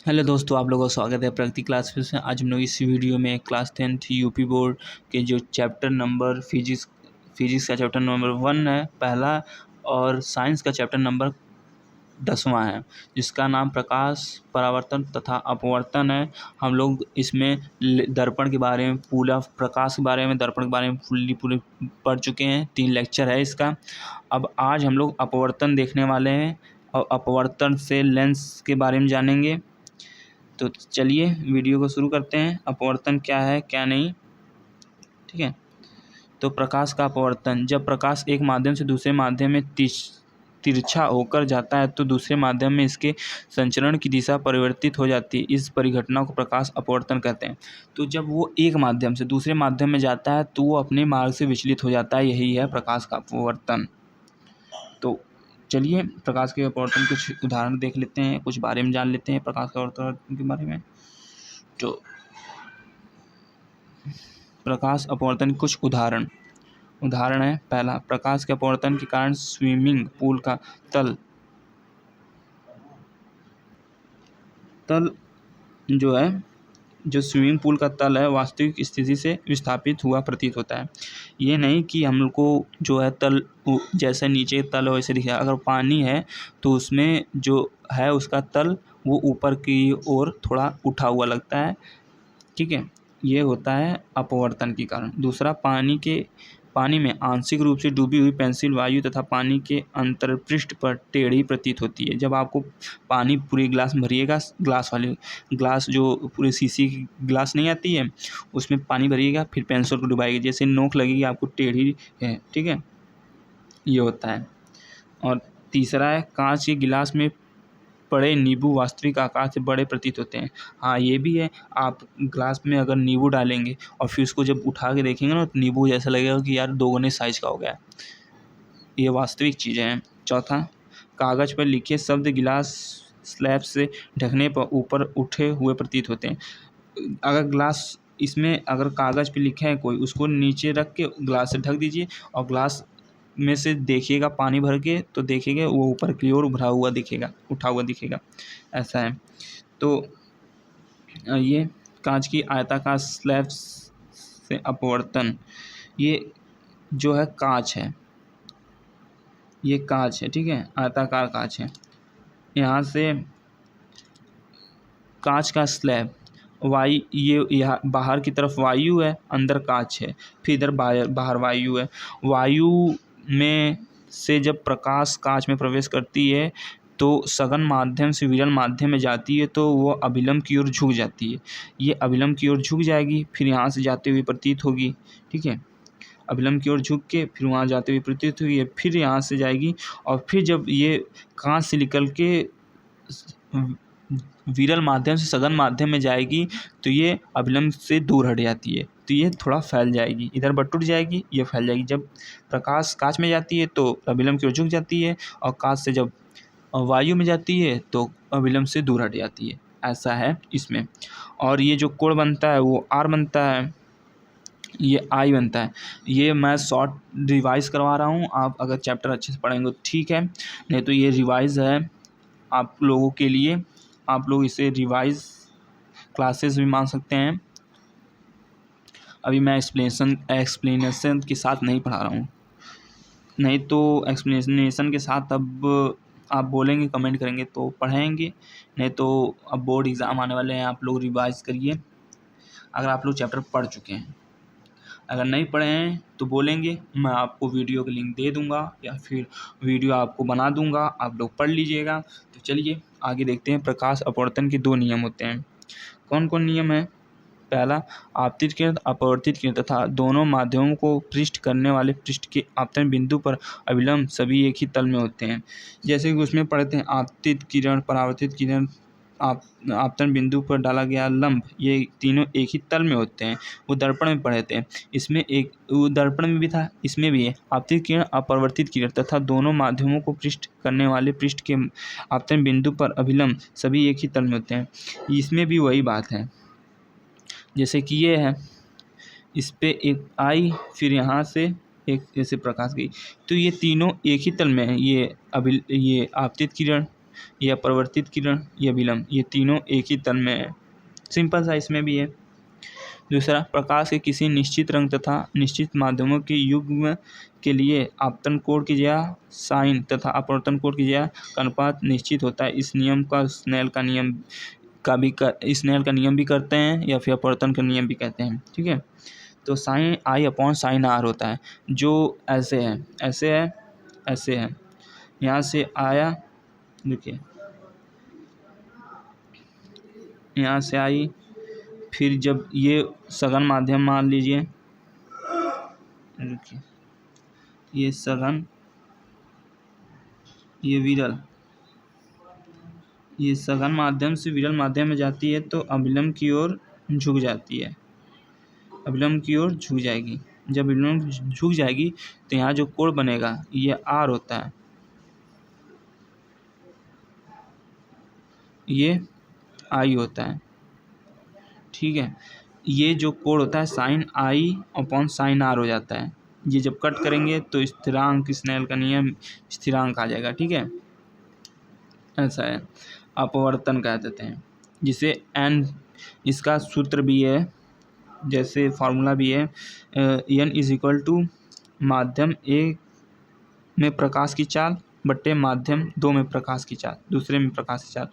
Hello दोस्तों, आप लोगों का स्वागत है प्रगति क्लास फिर से। आज हम लोग इस वीडियो में क्लास 10th यूपी बोर्ड के जो चैप्टर नंबर फिजिक्स का चैप्टर नंबर 1 है पहला, और साइंस का चैप्टर नंबर 10वां है, जिसका नाम प्रकाश, परावर्तन तथा अपवर्तन है। हम लोग इसमें दर्पण के बारे में, पूरा प्रकाश के बारे में, दर्पण के बारे में पूरे पढ़ चुके हैं। 3 लेक्चर है इसका। अब आज हम लोग अपवर्तन देखने वाले हैं और अपवर्तन से लेंस के बारे में जानेंगे। तो चलिए वीडियो को शुरू करते हैं। अपवर्तन क्या है क्या नहीं, ठीक है। तो प्रकाश का अपवर्तन, जब प्रकाश एक माध्यम से दूसरे माध्यम में तिरछा होकर जाता है तो दूसरे माध्यम में इसके संचरण की दिशा परिवर्तित हो जाती है। इस परिघटना को प्रकाश अपवर्तन कहते हैं। तो जब वो एक माध्यम से दूसरे माध्यम में जाता है तो वो अपने मार्ग से विचलित हो जाता है, यही है प्रकाश का अपवर्तन। तो चलिए प्रकाश के अपवर्तन कुछ उदाहरण देख लेते हैं, कुछ बारे में जान लेते हैं प्रकाश के अपवर्तन के बारे में। तो प्रकाश अपवर्तन के कुछ उदाहरण है। पहला, प्रकाश के अपवर्तन के कारण स्विमिंग पूल का तल जो स्विमिंग पूल का तल है वास्तविक स्थिति से विस्थापित हुआ प्रतीत होता है। ये नहीं कि हम लोग को जो है तल जैसे नीचे तल वैसे दिखेगा। अगर पानी है तो उसमें जो है उसका तल वो ऊपर की ओर थोड़ा उठा हुआ लगता है, ठीक है। ये होता है अपवर्तन के कारण। दूसरा, पानी में आंशिक रूप से डूबी हुई पेंसिल वायु तथा पानी के अंतरपृष्ठ पर टेढ़ी प्रतीत होती है। जब आपको पानी पूरे गिलास में भरिएगा, ग्लास जो पूरे शीशी की गिलास नहीं आती है उसमें पानी भरिएगा, फिर पेंसिल को डुबाइएगा, जैसे नोक लगेगी आपको टेढ़ी है, ठीक है। ये होता है। और तीसरा है, कांच के गिलास में बड़े नींबू वास्तविक आकार से बड़े प्रतीत होते हैं। हाँ, ये भी है। आप ग्लास में अगर नींबू डालेंगे और फिर उसको जब उठा के देखेंगे ना तो नींबू जैसा लगेगा कि यार 2 गुने साइज का हो गया। ये वास्तविक चीज़ें हैं। चौथा, कागज़ पर लिखे शब्द गिलास स्लैब से ढकने पर ऊपर उठे हुए प्रतीत होते हैं। अगर कागज़ पे लिखा है कोई, उसको नीचे रख के ग्लास से ढक दीजिए और ग्लास में से देखिएगा पानी भर के, तो देखिएगा वो ऊपर की ओर उभरा हुआ दिखेगा, उठा हुआ दिखेगा, ऐसा है। तो ये कांच की आयताकार स्लैब से अपवर्तन, ये जो है कांच है, ये कांच है, ठीक है, आयताकार कांच है। यहाँ से कांच का स्लैब, ये यहाँ बाहर की तरफ वायु है, अंदर कांच है, फिर इधर बाहर वायु है। वायु में से जब प्रकाश कांच में प्रवेश करती है तो सघन माध्यम से विरल माध्यम में जाती है तो वो अभिलंब की ओर झुक जाती है। ये अभिलंब की ओर झुक जाएगी, फिर यहाँ से जाते हुए प्रतीत होगी, ठीक है। अभिलंब की ओर झुक के फिर वहाँ जाते हुए प्रतीत हुई है, फिर यहाँ से जाएगी और फिर जब ये कांच से निकल के विरल माध्यम से सघन माध्यम में जाएगी तो ये अभिलंब से दूर हट जाती है, तो ये थोड़ा फैल जाएगी, इधर बटुट जाएगी, ये फैल जाएगी। जब प्रकाश कांच में जाती है तो अभिलंब की ओर झुक जाती है, और कांच से जब वायु में जाती है तो अभिलंब से दूर हट जाती है, ऐसा है इसमें। और ये जो कोण बनता है वो आर बनता है, ये आई बनता है। ये मैं शॉर्ट रिवाइज़ करवा रहा हूँ, आप अगर चैप्टर अच्छे से पढ़ेंगे तो ठीक है, नहीं तो ये रिवाइज़ है आप लोगों के लिए। आप लोग इसे रिवाइज़ क्लासेस भी मान सकते हैं। अभी मैं एक्सप्लेनेशन के साथ नहीं पढ़ा रहा हूँ, नहीं तो एक्सप्लेनेशन के साथ अब आप बोलेंगे, कमेंट करेंगे तो पढ़ेंगे, नहीं तो अब बोर्ड एग्ज़ाम आने वाले हैं, आप लोग रिवाइज़ करिए अगर आप लोग चैप्टर पढ़ चुके हैं। अगर नहीं पढ़े हैं तो बोलेंगे, मैं आपको वीडियो का लिंक दे दूँगा या फिर वीडियो आपको बना दूँगा, आप लोग पढ़ लीजिएगा। तो चलिए आगे देखते हैं। प्रकाश अपवर्तन के 2 नियम होते हैं। कौन कौन नियम है? पहला, आपतित किरण, अपवर्तित किरण तथा दोनों माध्यमों को पृष्ठ करने वाले पृष्ठ के आपतन बिंदु पर अभिलंब सभी एक ही तल में होते हैं। जैसे कि उसमें पढ़ते हैं, आपतित किरण, परावर्तित किरण, आपतन बिंदु पर डाला गया लंब, ये तीनों एक ही तल में होते हैं। वो दर्पण में पढ़े थे, इसमें एक वो दर्पण में भी था, इसमें भी है। आपतित किरण, अपवर्तित किरण तथा दोनों माध्यमों को पृष्ठ करने वाले पृष्ठ के आपतन बिंदु पर अभिलंब सभी एक ही तल में होते हैं। इसमें भी वही बात है, जैसे कि ये है, इस पे एक आई, फिर यहाँ से एक जैसे प्रकाश गई, तो ये तीनों एक ही तल में है। ये आपतित किरण ये अपरिवर्तित किरण, ये विलंब, ये तीनों एक ही तल में है। सिंपल सा इसमें भी है। दूसरा, प्रकाश के किसी निश्चित रंग तथा निश्चित माध्यमों के युग्म के लिए आपतन कोण की जया साइन तथा अपवर्तन कोण की जया का अनुपात निश्चित होता है। इस नियम का स्नेल का नियम स्नेल का नियम भी करते हैं या फिर अपवर्तन का नियम भी कहते हैं। ठीक है, तो sine i upon sine r होता है, जो ऐसे है, ऐसे है, ऐसे है। यहाँ से आया, देखिए यहाँ से आई, फिर जब ये सघन माध्यम मान लीजिए, देखिए ये सघन, ये विरल, ये सघन माध्यम से विरल माध्यम में जाती है तो अभिलंब की ओर झुक जाती है, अभिलंब की ओर झुक जाएगी। जब अभिलंब झुक जाएगी तो यहाँ जो कोण बनेगा ये आर होता है, ये आई होता है। ठीक है, ये जो कोण होता है sine i upon sine r हो जाता है। ये जब कट करेंगे तो स्थिरांक, स्नेल का नियम, स्थिरांक आ जाएगा। ठीक है, ऐसा है, अपवर्तन कह देते हैं जिसे एन, इसका सूत्र भी है, जैसे फार्मूला भी है, एन इज इक्वल टू माध्यम एक में प्रकाश की चाल बट्टे माध्यम दो में प्रकाश की चाल, दूसरे में प्रकाश की चाल।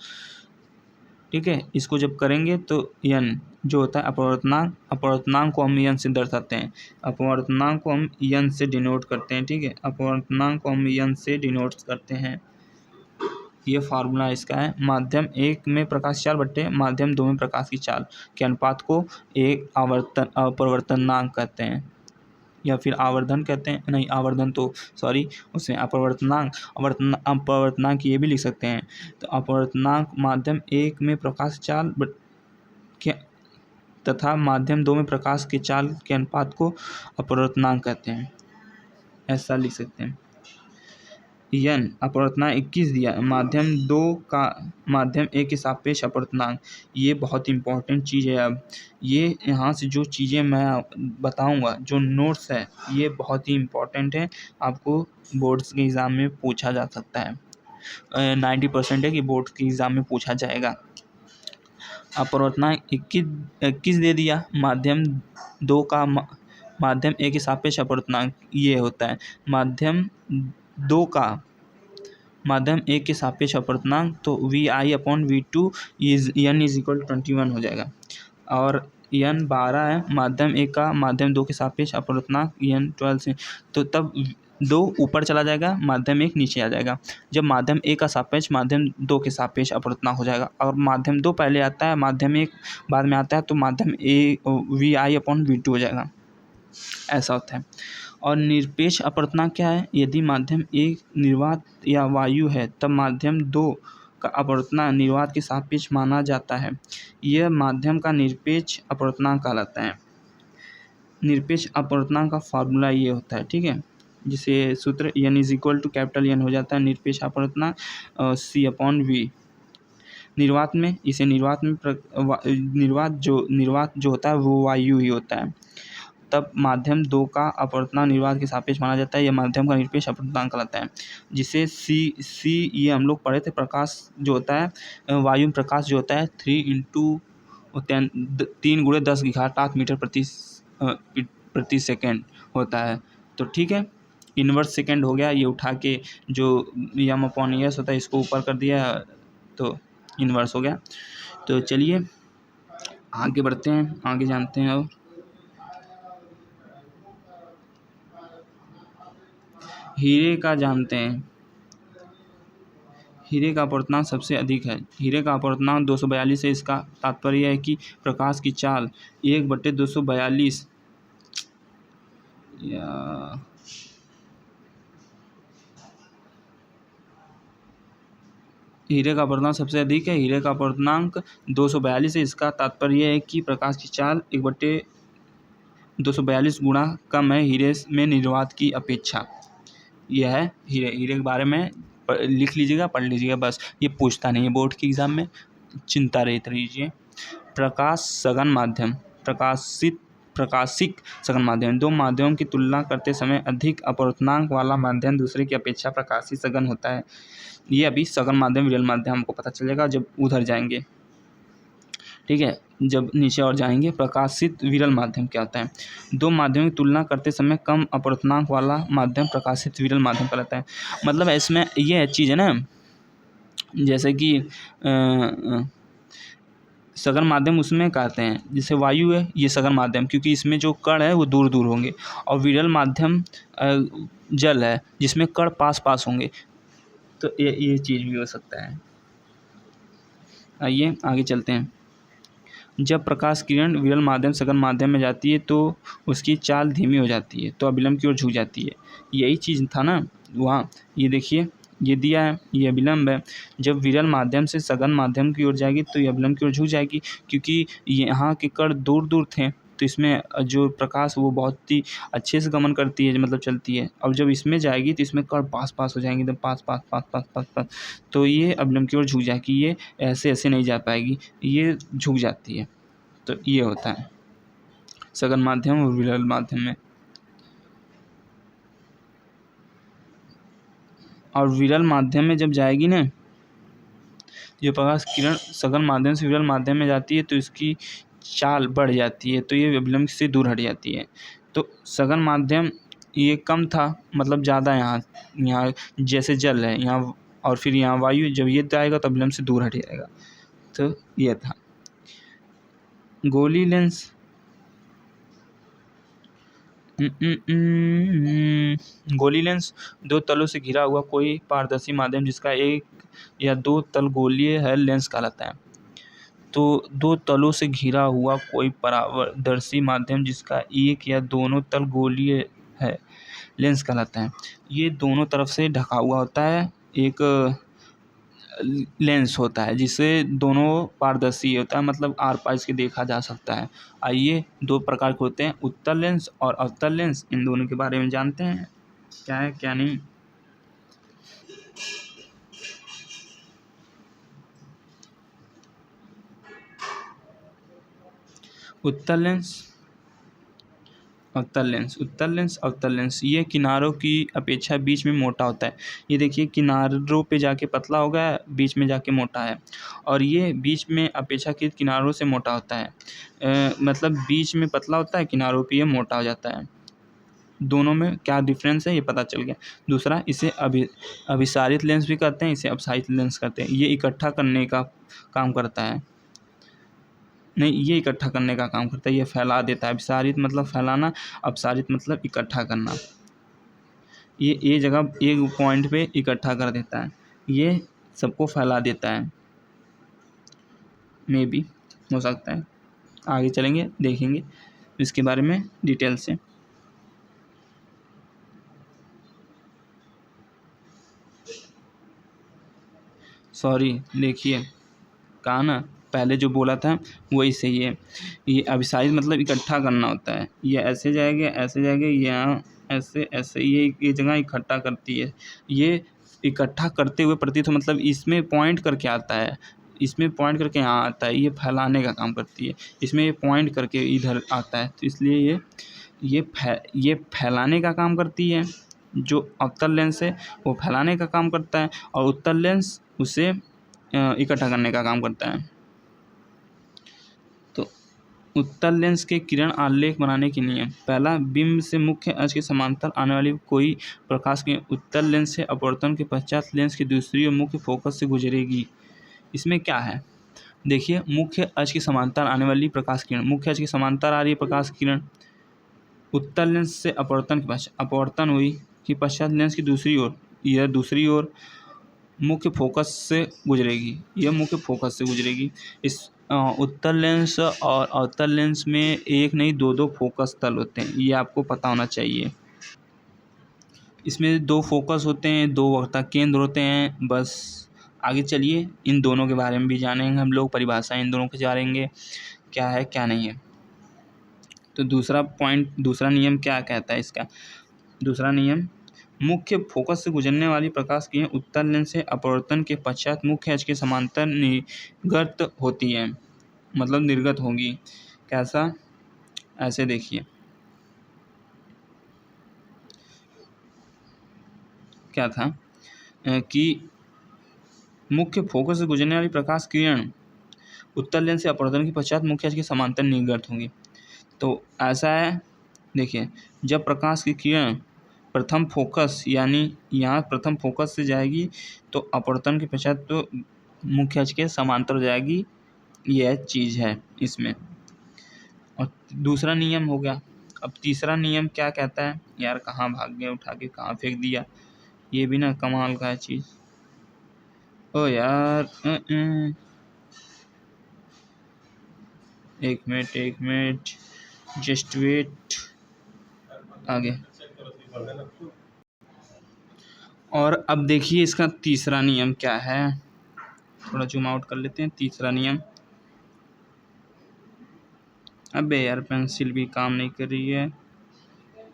ठीक है, इसको जब करेंगे तो एन जो होता है अपवर्तनांक, अपवर्तनांक को हम एन से दर्शाते हैं, अपवर्तनांक को हम एन से डिनोट करते हैं। ठीक है, अपवर्तनांक को हम एन से डिनोट करते हैं। ये फार्मूला इसका है, माध्यम एक में प्रकाश चाल बट्टे माध्यम दो में प्रकाश की चाल के अनुपात को एक आवर्तन अपवर्तनांक कहते हैं, या फिर आवर्धन कहते हैं, नहीं आवर्धन तो सॉरी, उसमें अपवर्तनांक, अपवर्तनांक ये भी लिख सकते हैं। तो अपवर्तनांक माध्यम एक में प्रकाश चाल के तथा माध्यम दो में प्रकाश के चाल के अनुपात को अपवर्तनांक कहते हैं, ऐसा लिख सकते हैं। एन अपवर्तनांक 21 दिया, माध्यम दो का माध्यम एक के सापेक्ष अपवर्तनांक, ये बहुत इंपॉर्टेंट चीज़ है। अब ये यहाँ से जो चीज़ें मैं बताऊंगा, जो नोट्स है, ये बहुत ही इम्पोर्टेंट है, आपको बोर्ड्स के एग्ज़ाम में पूछा जा सकता है। 90% है कि बोर्ड के एग्ज़ाम में पूछा जाएगा। अपवर्तनांक 21 दे दिया, माध्यम दो का माध्यम एक के सापेक्ष अपवर्तनांक ये होता है, माध्यम दो का माध्यम एक के सापेक्ष अपवर्तनांक, तो v i upon v two is n is equal 21 हो जाएगा। और एन 12 है, माध्यम एक का माध्यम दो के सापेक्ष अपवर्तनांक एन 12 से, तो तब दो ऊपर चला जाएगा, माध्यम एक नीचे आ जाएगा। जब माध्यम एक का सापेक्ष माध्यम दो के सापेक्ष अपवर्तनांक हो जाएगा, और माध्यम दो पहले आता है, माध्यम एक बाद में आता है, तो माध्यम A v i upon v two हो जाएगा, ऐसा होता है। और निरपेक्ष अपवर्तनांक क्या है, यदि माध्यम एक निर्वात या वायु है तब माध्यम दो का अपवर्तनांक निर्वात के सापेक्ष माना जाता है, यह माध्यम का निरपेक्ष अपवर्तनांक कहलाता है। निरपेक्ष अपवर्तनांक का फार्मूला ये होता है। ठीक है, जिसे सूत्र n is equal to capital n हो जाता है, निरपेक्ष अपवर्तनांक सी अपॉन वी। निर्वात में इसे निर्वात में निर्वात जो होता है वो वायु ही होता है, तब माध्यम दो का अपवर्तनांक निर्वात के सापेक्ष माना जाता है, यह माध्यम का निरपेक्ष अपवर्तनांक कहलाता है। जिसे सी ये हम लोग पढ़े थे, प्रकाश जो होता है वायु में प्रकाश जो होता है 3 × 10⁸ मीटर प्रति सेकेंड होता है। तो ठीक है, इनवर्स सेकेंड हो गया, ये उठा के जो एम अपॉन एस होता है इसको ऊपर कर दिया तो इनवर्स हो गया। तो चलिए आगे बढ़ते हैं, आगे जानते हैं। अब हीरे का जानते हैं, हीरे का अपवर्तनांक सबसे अधिक है। हीरे का अपवर्तनांक 242 है, इसका तात्पर्य है कि प्रकाश की चाल 1/242 या हीरे का अपवर्तनांक सबसे अधिक है, हीरे का अपवर्तनांक 242 है, इसका तात्पर्य है कि प्रकाश की चाल 1/242 गुणा कम है हीरे में निर्वात की अपेक्षा। यह है हीरे के बारे में, लिख लीजिएगा, पढ़ लीजिएगा, बस ये पूछता नहीं है बोर्ड के एग्ज़ाम में, चिंता रहित रहिए। प्रकाश सघन माध्यम, प्रकाशित प्रकाशिक सघन माध्यम। दो माध्यमों की तुलना करते समय अधिक अपवर्तनांक वाला माध्यम दूसरे की अपेक्षा प्रकाशिक सघन होता है। ये अभी सघन माध्यम विरल माध्यम हमको पता चलेगा जब उधर जाएंगे, ठीक है, जब नीचे और जाएंगे। प्रकाशित विरल माध्यम क्या होता है? दो माध्यमों की तुलना करते समय कम अपवर्तनांक वाला माध्यम प्रकाशित विरल माध्यम कहलाता है। मतलब इसमें ये चीज़ है ना, जैसे कि सघन माध्यम उसमें कहते हैं, जैसे वायु है ये सघन माध्यम, क्योंकि इसमें जो कण है वो दूर दूर होंगे, और विरल माध्यम जल है जिसमें कण पास पास होंगे। तो ये चीज़ भी हो सकता है। आइए आगे चलते हैं। जब प्रकाश किरण विरल माध्यम सघन माध्यम में जाती है तो उसकी चाल धीमी हो जाती है, तो अभिलंब की ओर झुक जाती है। यही चीज़ था ना वहाँ, ये देखिए ये दिया है, ये अभिलंब है। जब विरल माध्यम से सघन माध्यम की ओर जाएगी तो ये अभिलंब की ओर झुक जाएगी, क्योंकि यहाँ के कण दूर दूर थे, तो इसमें जो प्रकाश वो बहुत ही अच्छे से गमन करती है, मतलब चलती है। अब जब इसमें जाएगी तो इसमें कण पास पास हो जाएंगे, एकदम पास पास पास पास पास पास, तो ये अभिलंब की ओर झुक जाएगी। ये ऐसे ऐसे नहीं जा पाएगी, ये झुक जाती है। तो ये होता है सघन माध्यम और विरल माध्यम में। और विरल माध्यम में जब जाएगी ना, जो प्रकाश किरण सघन माध्यम से विरल माध्यम में जाती है तो इसकी चाल बढ़ जाती है, तो ये अभिलंब से दूर हट जाती है। तो सघन माध्यम ये कम था, मतलब ज़्यादा यहाँ जैसे जल है यहाँ, और फिर यहाँ वायु, जब ये जाएगा तो अभिलंब से दूर हट जाएगा। तो ये था। गोली लेंस, गोली लेंस दो तलों से घिरा हुआ कोई पारदर्शी माध्यम जिसका एक या दो तल गोलीय है, लेंस कहलाता है। तो दो तलों से घिरा हुआ कोई पारदर्शी माध्यम जिसका एक या दोनों तल गोलीय है, लेंस कहलाता है। ये दोनों तरफ से ढका हुआ होता है, एक लेंस होता है जिसे दोनों पारदर्शी होता है, मतलब आर पार इसके देखा जा सकता है। आइए, दो प्रकार के होते हैं, उत्तल लेंस और अवतल लेंस। इन दोनों के बारे में जानते हैं, क्या है क्या नहीं। उत्तल लेंस, अवतल लेंस। उत्तल लेंस, अवतल लेंस, ये किनारों की अपेक्षा बीच में मोटा होता है। ये देखिए किनारों पे जाके पतला हो गया है, बीच में जाके मोटा है, और ये बीच में अपेक्षाकृत किनारों से मोटा होता है। मतलब बीच में पतला होता है, किनारों पे ये मोटा हो जाता है। दोनों में क्या डिफरेंस है ये पता चल गया। दूसरा, इसे अभिसारित लेंस भी कहते हैं, इसे अपसारित लेंस कहते हैं। ये इकट्ठा करने का काम करता है, नहीं ये इकट्ठा करने का काम करता है, ये फैला देता है। अभिसारित मतलब फैलाना, अपसारित मतलब इकट्ठा करना। ये जगह एक पॉइंट पे इकट्ठा कर देता है, ये सबको फैला देता है। मे बी हो सकता है, आगे चलेंगे देखेंगे इसके बारे में डिटेल से। सॉरी, देखिए कहा ना, पहले जो बोला था वही सही है। ये अभिसारित मतलब इकट्ठा करना होता है, ये ऐसे जाएगा ऐसे जाएगा, यहाँ ऐसे ऐसे, ये जगह इकट्ठा करती है। ये इकट्ठा करते हुए प्रतीत हो, मतलब इसमें पॉइंट करके आता है, इसमें पॉइंट करके यहाँ आता है, ये फैलाने का काम करती है। इसमें ये पॉइंट करके इधर आता है, तो इसलिए ये फैलाने का काम करती है। जो अवतल लेंस है वो फैलाने का काम करता है, और उत्तल लेंस उसे इकट्ठा करने का काम करता है। तो उत्तल लेंस के किरण आलेख बनाने के नियम। पहला, बिंब से मुख्य अक्ष के समांतर आने वाली कोई प्रकाश की उत्तल लेंस से अपवर्तन के पश्चात लेंस की दूसरी और मुख्य फोकस से गुजरेगी। इसमें क्या है, देखिए मुख्य अक्ष के समांतर आने वाली प्रकाश किरण, मुख्य अक्ष के समांतर आ रही है प्रकाश किरण, उत्तल लेंस से अपवर्तन के पश्चात, अपवर्तन हुई कि पश्चात लेंस की दूसरी ओर, यह दूसरी ओर मुख्य फोकस से गुजरेगी, यह मुख्य फोकस से गुजरेगी। इस उत्तल लेंस और अवतल लेंस में एक नहीं दो फोकस तल होते हैं, ये आपको पता होना चाहिए। इसमें दो फोकस होते हैं, दो वक्रता केंद्र होते हैं। बस आगे चलिए, इन दोनों के बारे में भी जानेंगे हम लोग, परिभाषा इन दोनों के जानेंगे क्या है क्या नहीं है। तो दूसरा पॉइंट, दूसरा नियम क्या कहता है इसका, दूसरा नियम, मुख्य फोकस से गुजरने वाली प्रकाश किरण उत्तल लेंस से अपवर्तन के पश्चात मुख्य अक्ष के समांतर निर्गत होती है, मतलब निर्गत होगी। कैसा, ऐसे देखिए क्या था कि मुख्य फोकस से गुजरने वाली प्रकाश किरण उत्तल लेंस से अपवर्तन के पश्चात मुख्य अक्ष के समांतर निर्गत होंगी। तो ऐसा है, देखिए जब प्रकाश की किरण प्रथम फोकस यानी यहाँ प्रथम फोकस से जाएगी तो अपवर्तन के पश्चात तो मुख्य अक्ष के समांतर हो जाएगी, यह चीज़ है इसमें। और दूसरा नियम हो गया। अब तीसरा नियम क्या कहता है यार, कहाँ भाग गया, उठा के कहाँ फेंक दिया, ये भी ना कमाल का है चीज़। ओ यार एक मिनट जस्ट वेट, आगे। और अब देखिए इसका तीसरा नियम क्या है, थोड़ा जूम आउट कर लेते हैं। तीसरा नियम, अबे यार पेंसिल भी काम नहीं कर रही है,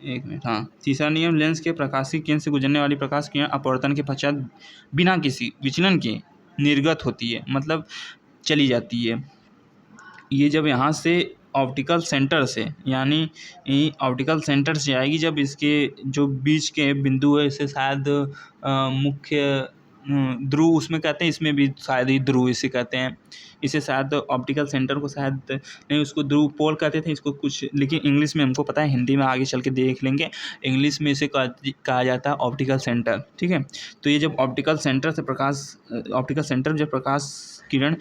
एक मिनट। हाँ, तीसरा नियम, लेंस के प्रकाशीय केंद्र से गुजरने वाली प्रकाश किरण अपवर्तन के पश्चात बिना किसी विचलन के निर्गत होती है, मतलब चली जाती है। ये जब यहाँ से ऑप्टिकल सेंटर से यानी ऑप्टिकल सेंटर से आएगी, जब इसके जो बीच के बिंदु है इसे शायद मुख्य ध्रुव उसमें कहते हैं, इसमें भी शायद ही ध्रुव इसे कहते हैं। इसे शायद ऑप्टिकल सेंटर को शायद नहीं, उसको ध्रुव पोल कहते थे, इसको कुछ, लेकिन इंग्लिश में हमको पता है, हिंदी में आगे चल के देख लेंगे। इंग्लिश में इसे कहा जाता है ऑप्टिकल सेंटर, ठीक है। तो ये जब ऑप्टिकल सेंटर से ऑप्टिकल सेंटर जब प्रकाश किरण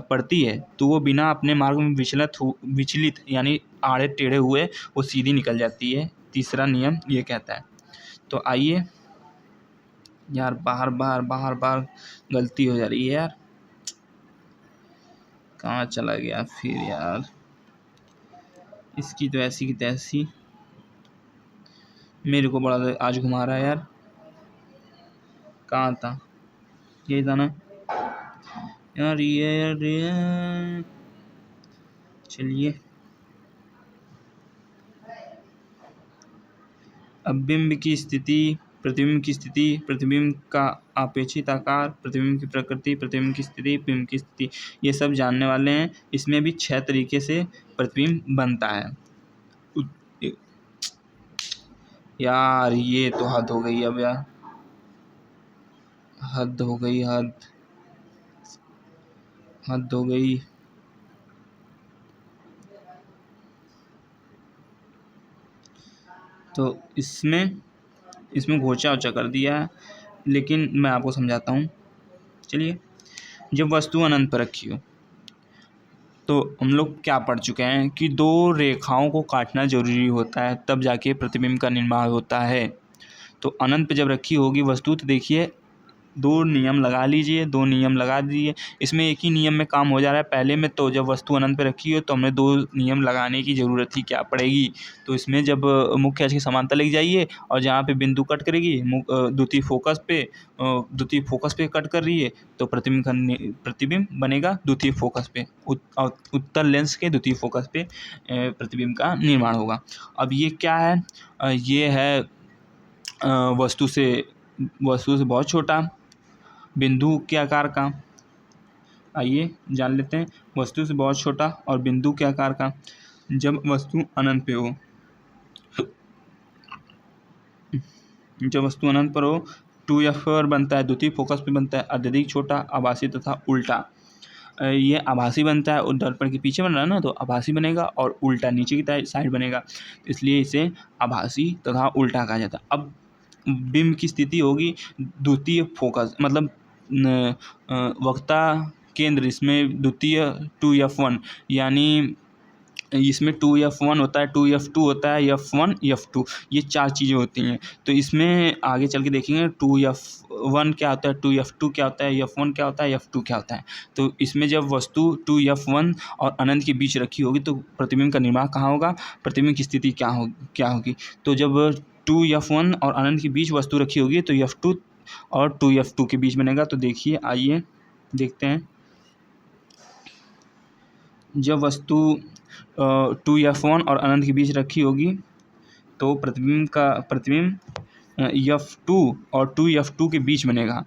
पड़ती है तो वो बिना अपने मार्ग में विचलित यानी आड़े टेढ़े हुए वो सीधी निकल जाती है। तीसरा नियम ये कहता है। तो आइए यार, बार गलती हो जा रही है यार, कहाँ चला गया फिर यार, इसकी तो ऐसी की तैसी, मेरे को बड़ा आज घुमा रहा है यार। कहाँ था, यही था ना यार, ये चलिए। अब बिंब की स्थिति, प्रतिबिंब की स्थिति, प्रतिबिंब का अपेक्षित आकार, प्रतिबिंब की प्रकृति, प्रतिबिंब की स्थिति, बिंब की स्थिति, ये सब जानने वाले हैं। इसमें भी 6 तरीके से प्रतिबिंब बनता है। यार ये तो हद हो गई अब यार, हद हो गई, हद हो गई। तो इसमें घोचा वोचा कर दिया है, लेकिन मैं आपको समझाता हूँ। चलिए, जब वस्तु अनंत पर रखी हो तो हम लोग क्या पढ़ चुके हैं कि 2 रेखाओं को काटना जरूरी होता है, तब जाके प्रतिबिंब का निर्माण होता है। तो अनंत पे जब रखी होगी वस्तु, तो देखिए 2 नियम लगा लीजिए, 2 नियम लगा दीजिए। इसमें एक ही नियम में काम हो जा रहा है। पहले में तो जब वस्तु अनंत पे रखी हो तो हमने 2 नियम लगाने की ज़रूरत ही क्या पड़ेगी। तो इसमें जब मुख्य अक्ष की समांतर लेके जाइए और जहाँ पे बिंदु कट करेगी द्वितीय फोकस पे कट कर रही है, तो प्रतिबिंब बनेगा द्वितीय फोकस पे, उत्तल लेंस के द्वितीय फोकस पे प्रतिबिंब का निर्माण होगा। अब ये क्या है, ये है वस्तु से बहुत छोटा बिंदु के आकार का। आइए जान लेते हैं, वस्तु से बहुत छोटा और बिंदु के आकार का। जब वस्तु अनंत पे हो, जब वस्तु अनंत पर हो 2f पर बनता है, द्वितीय फोकस पे बनता है अत्यधिक छोटा, आभासी तथा उल्टा। ये आभासी बनता है, और दर्पण के पीछे बन रहा है ना, तो आभासी बनेगा, और उल्टा नीचे की साइड बनेगा, इसलिए इसे आभासी तथा उल्टा कहा जाता है। अब बिंब की स्थिति होगी द्वितीय फोकस, मतलब वक्ता केंद्र, इसमें द्वितीय 2f1, यानी इसमें 2f1 होता है, 2f2 होता है, f1 f2, ये 4 चीज़ें होती हैं। तो इसमें आगे चल के देखेंगे 2f1 क्या होता है, 2f2 क्या होता है, f1 क्या होता है, f2 क्या होता है। तो इसमें जब वस्तु 2f1 और अनंत के बीच रखी होगी तो प्रतिबिंब का निर्माण कहाँ होगा, प्रतिबिंब की स्थिति क्या होगी। तो जब 2f1 और अनंत के बीच वस्तु रखी होगी तो f2 और 2f2 के बीच बनेगा। तो देखिए, आइए देखते हैं। जब वस्तु 2f1 और अनंत के बीच रखी होगी तो प्रतिबिंब f2 और 2f2 के बीच बनेगा,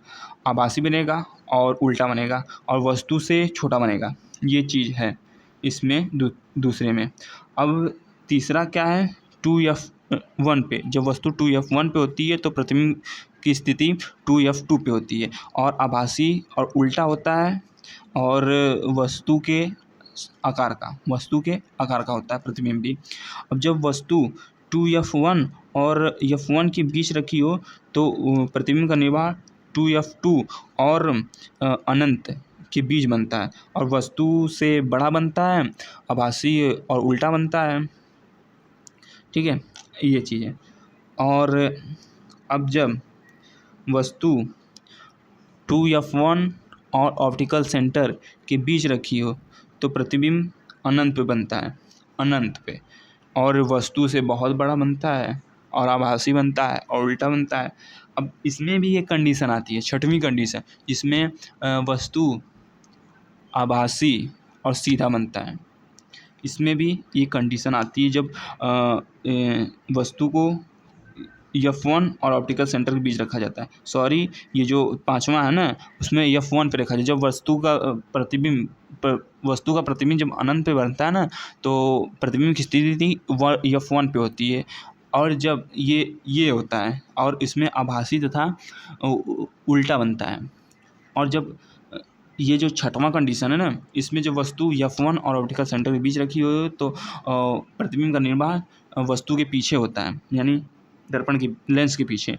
आभासी बनेगा और उल्टा बनेगा, और वस्तु से छोटा बनेगा। ये चीज़ है इसमें दूसरे में। अब तीसरा क्या है, 2F1 पे। जब वस्तु 2F1 पे होती है तो प्रतिबिंब की स्थिति 2F2 पे होती है, और आभासी और उल्टा होता है, और वस्तु के आकार का होता है प्रतिबिंब भी। अब जब वस्तु 2F1 और F1 के बीच रखी हो तो प्रतिबिंब का निर्वाह 2F2 और अनंत के बीच बनता है, और वस्तु से बड़ा बनता है, आभासी और उल्टा बनता है। ठीक है, ये चीज़ है। और अब जब वस्तु 2F1 और ऑप्टिकल सेंटर के बीच रखी हो तो प्रतिबिंब अनंत पे बनता है, अनंत पे, और वस्तु से बहुत बड़ा बनता है, और आभासी बनता है, और उल्टा बनता है। अब इसमें भी एक कंडीशन आती है, छठवीं कंडीशन, जिसमें वस्तु आभासी और सीधा बनता है। इसमें भी ये कंडीशन आती है जब वस्तु को F1 और ऑप्टिकल सेंटर के बीच रखा जाता है। सॉरी, ये जो पांचवा है ना, उसमें F1 पे रखा जाए। जब वस्तु का प्रतिबिंब जब अनंत पे बनता है ना, तो प्रतिबिंब की स्थिति F1 पे होती है, और जब ये होता है, और इसमें आभासी तथा उल्टा बनता है। और जब ये जो छठवां कंडीशन है ना, इसमें जो वस्तु F1 और ऑप्टिकल सेंटर के बीच रखी हो तो प्रतिबिंब का निर्माण वस्तु के पीछे होता है, यानी दर्पण की लेंस के पीछे,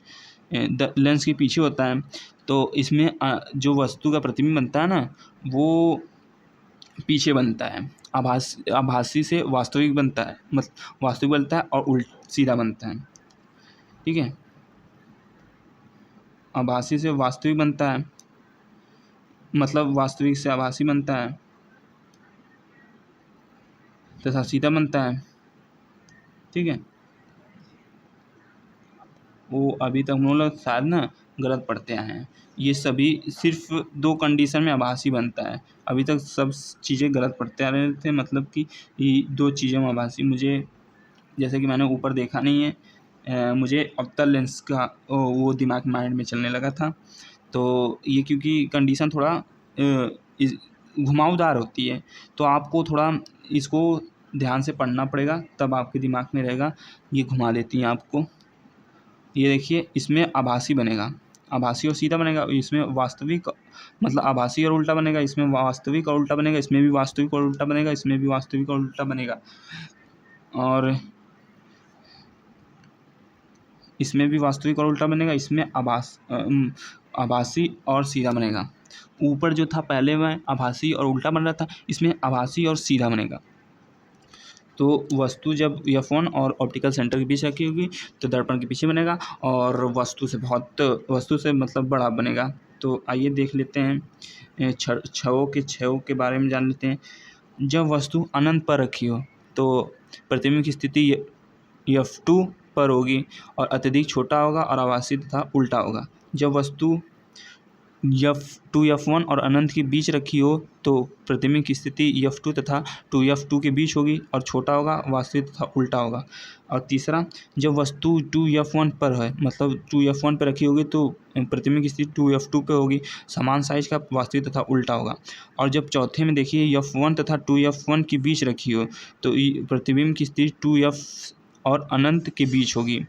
लेंस के पीछे होता है। तो इसमें जो वस्तु का प्रतिबिंब बनता है ना, वो पीछे बनता है, आभासी से वास्तविक बनता है, मतलब वास्तविक बनता है, और सीधा बनता है। ठीक है, आभासी से वास्तविक बनता है, मतलब वास्तविक से आभासी बनता है, तथा सीधा बनता है। ठीक है, वो अभी तक हम लोग शायद ना गलत पढ़ते आए हैं। ये सभी सिर्फ 2 कंडीशन में आभासी बनता है। अभी तक सब चीज़ें गलत पढ़ते आ रहे थे, मतलब कि ये 2 चीज़ों में आभासी, मुझे जैसे कि मैंने ऊपर देखा नहीं है, मुझे अवतल लेंस का वो दिमाग माइंड में चलने लगा था। तो ये क्योंकि कंडीशन थोड़ा घुमावदार होती है, तो आपको थोड़ा इसको ध्यान से पढ़ना पड़ेगा, तब आपके दिमाग में रहेगा। ये घुमा देती हैं आपको। ये देखिए, इसमें आभासी बनेगा, आभासी और सीधा बनेगा। इसमें वास्तविक मतलब आभासी और उल्टा बनेगा, इसमें वास्तविक और उल्टा बनेगा, इसमें भी वास्तविक और उल्टा बनेगा, इसमें भी वास्तविक और उल्टा बनेगा, और इसमें भी वास्तविक और उल्टा बनेगा, इसमें आभासी और सीधा बनेगा। ऊपर जो था पहले में आभासी और उल्टा बन रहा था, इसमें आभासी और सीधा बनेगा। तो वस्तु जब F1 और ऑप्टिकल सेंटर के बीच रखी होगी तो दर्पण के पीछे बनेगा, और वस्तु से मतलब बड़ा बनेगा। तो आइए देख लेते हैं, छवों के बारे में जान लेते हैं। जब वस्तु अनंत पर रखी हो तो प्रतिबिंब की स्थिति F2 पर होगी, और अत्यधिक छोटा होगा, और आभासी तथा उल्टा होगा। जब वस्तु F1 और अनंत के बीच रखी हो तो प्रतिबिंब की स्थिति F2 तथा 2F2 के बीच होगी, और छोटा होगा, वास्तविक तथा उल्टा होगा। और तीसरा, जब वस्तु 2F1 पर है, मतलब 2F1 पर रखी होगी तो प्रतिबिंब की स्थिति 2F2 पे होगी, समान साइज का, वास्तविक तथा उल्टा होगा। और जब चौथे में देखिए F1 तथा 2F1 के बीच रखी हो तो प्रतिबिंब की स्थिति 2F और अनंत के बीच होगी,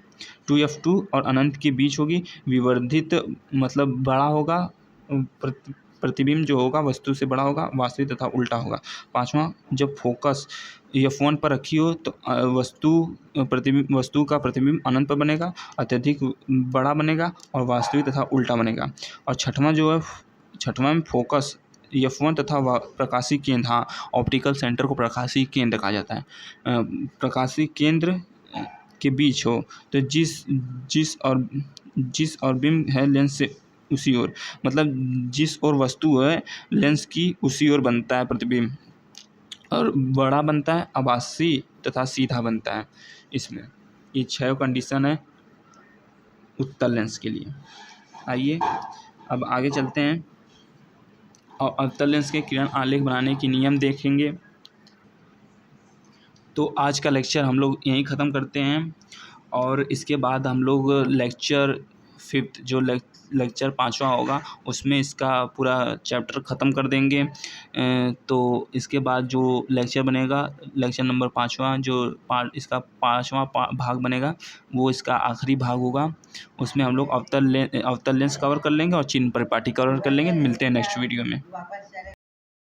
2F2 और अनंत के बीच होगी। विवर्धित मतलब बड़ा होगा, प्रतिबिंब जो होगा वस्तु से बड़ा होगा, वास्तविक तथा उल्टा होगा। पांचवा, जब फोकस F1 पर रखी हो तो वस्तु का प्रतिबिंब अनंत पर बनेगा, अत्यधिक बड़ा बनेगा, और वास्तविक तथा उल्टा बनेगा। और छठवां में फोकस F1 तथा प्रकाशीय केंद्र, हाँ, ऑप्टिकल सेंटर को प्रकाशीय केंद्र कहा जाता है, प्रकाशीय केंद्र के बीच हो तो जिस और बिंब है लेंस से उसी ओर, मतलब जिस ओर वस्तु है लेंस की उसी ओर बनता है प्रतिबिंब, और बड़ा बनता है, आभासी तथा सीधा बनता है। इसमें ये 6 कंडीशन है उत्तल लेंस के लिए। आइए अब आगे चलते हैं और अवतल लेंस के किरण आलेख बनाने के नियम देखेंगे। तो आज का लेक्चर हम लोग यहीं ख़त्म करते हैं, और इसके बाद हम लोग लेक्चर 5th जो लेक्चर 5वां होगा उसमें इसका पूरा चैप्टर ख़त्म कर देंगे। तो इसके बाद जो लेक्चर बनेगा, लेक्चर नंबर 5वां जो इसका 5वां भाग बनेगा, वो इसका आखिरी भाग होगा। उसमें हम लोग अवतल लेंस कवर कर लेंगे और चिन्ह परिपाटी कवर कर लेंगे। मिलते हैं नेक्स्ट वीडियो में।